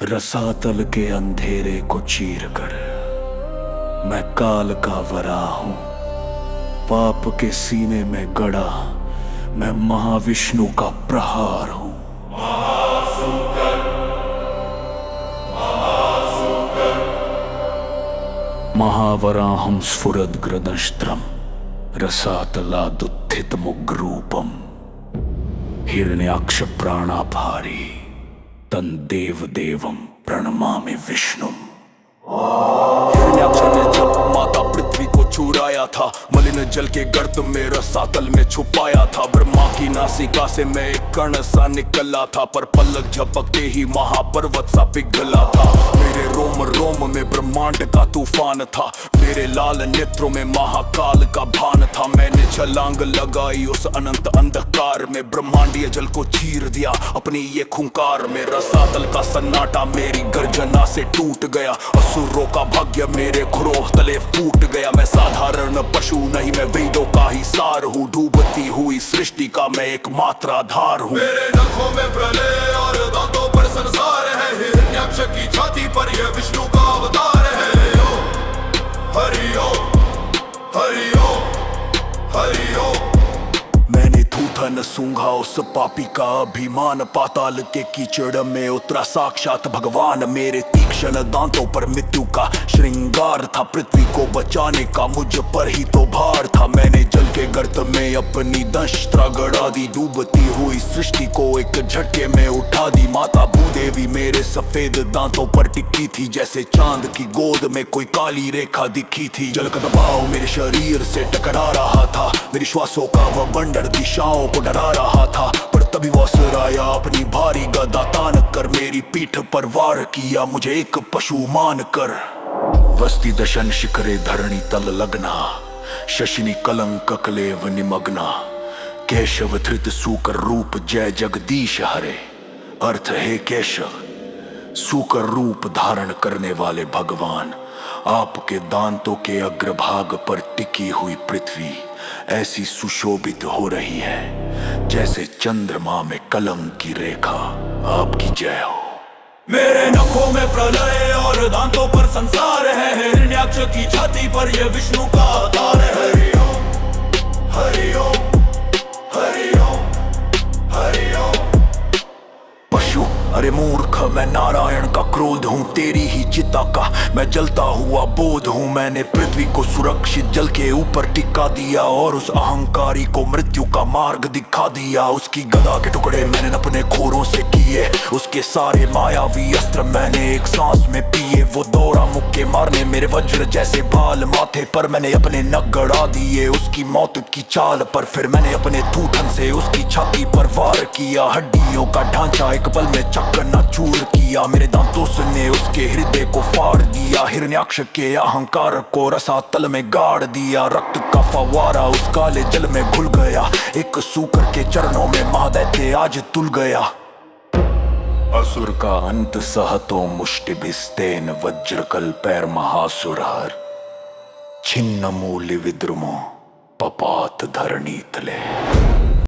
रसातल के अंधेरे को चीर कर मैं काल का वरा हूं। पाप के सीने में गड़ा मैं महाविष्णु का प्रहार हूं। महावराहं स्फुरद्ग्रदंष्ट्रम् रसातलादुत्थितमुग्रूपम् हिरण्याक्ष प्राणाभारी तन देव देवम प्रणमामि विष्णुम। हिरण्याक्ष ने जब माता पृथ्वी को चुराया था, मलिन जल के गर्त में रसातल में छुपाया था। ब्रह्मा की नासिका से मैं एक कण सा निकला था, पर पलक झपकते ही महापर्वत सा पिघला था। मेरे रोम रोम में ब्रह्मांड का तूफान था, मेरे लाल नेत्रों में महाकाल का भान था। मैंने छलांग लगाई उस अनंत अंधकार में, ब्रह्मांडीय जल को चीर दिया अपनी ये खूंकार में। रसातल का सन्नाटा मेरी गर्जना से टूट गया, असुरों का भाग्य मेरे खुरों तले फूट गया। मैं साधारण पशु नहीं, मैं वेदों का ही सार हूँ। डूबती हुई सृष्टि का मैं एकमात्र आधार हूँ। मेरे नखों में प्रलय और दांतों पर संसार है, हिरण्याक्ष की छाती पर यह विष्णु का अवतार है। हरि ओम, हरि ओम, हरि ओम। मैंने थूथन सूंघा उस पापी का अभिमान, पाताल के कीचड़ में उतरा साक्षात भगवान। मेरे तीक्ष्ण दांतों पर मृत्यु का श्रृंगार था, पृथ्वी को बचाने का मुझ पर ही तो भार था। मैंने जल के गर्त में अपनी दंष्ट्रा गड़ा दी, डूबती हुई सृष्टि को एक झटके में उठा दी। माता भूदेवी मेरे सफेद दांतों पर टिकी थी, जैसे चांद की गोद में कोई काली रेखा दिखी थी। जल का दबाव मेरे शरीर से टकरा रहा था, मेरी श्वासों का वह बंडर दिशाओं को डरा रहा था। पर तभी वो असुर आया, अपनी भारी गदा तान कर मेरी पीठ पर वार किया, मुझे एक पशु मान कर। वस्ती दशन शिखरे धरणी तल लगना, शशिनी कलंक कलेव निमग्ना। केशव धृत सूकर रूप जय जगदीश हरे, अर्थ है केशव सूकर रूप धारण करने वाले भगवान। आपके दांतों के अग्रभाग पर टिकी हुई पृथ्वी ऐसी सुशोभित हो रही है जैसे चंद्रमा में कलंक की रेखा। आपकी जय हो। मेरे नखों में प्रलय और दांतों पर संसार है, हिरण्याक्ष की छाती पर यह विष्णु का अवतार है। हरि ओम, हरि ओम, हरि ओम, हरि ओम। पशु अरे मूर्ख, मैं नारायण का क्रोध हूँ, तेरी ही चिता का मैं जलता हुआ बोध हूँ। मैंने पृथ्वी को सुरक्षित जल के ऊपर टिका दिया और उस अहंकारी को मृत्यु का मार्ग दिखा दिया। उसकी गदा के टुकड़े मैंने अपने खोरों से किए, उसके सारे मायावी अस्त्र मैंने एक सांस में पिए। वो दौड़ा मुक्के मारने मेरे वज्र जैसे बाल, माथे पर मैंने अपने नख गड़ा दिए उसकी मौत की चाल पर। फिर मैंने अपने थूथन से उसकी छाती पर वार किया, हड्डियों का ढांचा एक पल में चकना चूर किया। मेरे दांतों से उसके हृदय को फाड़ दिया, हिरण्याक्ष के अहंकार को रसातल में गाड़ दिया। रक्त का फव्वारा उस काले जल में घुल गया, एक सूकर के चरणों में महादैत्य आज तुल गया। असुर का अंत सहतो मुष्टिभिस्तेन वज्रकल पैर महासुरहर, छिन्न मूल्य विद्रुमो पपात धरणी तले।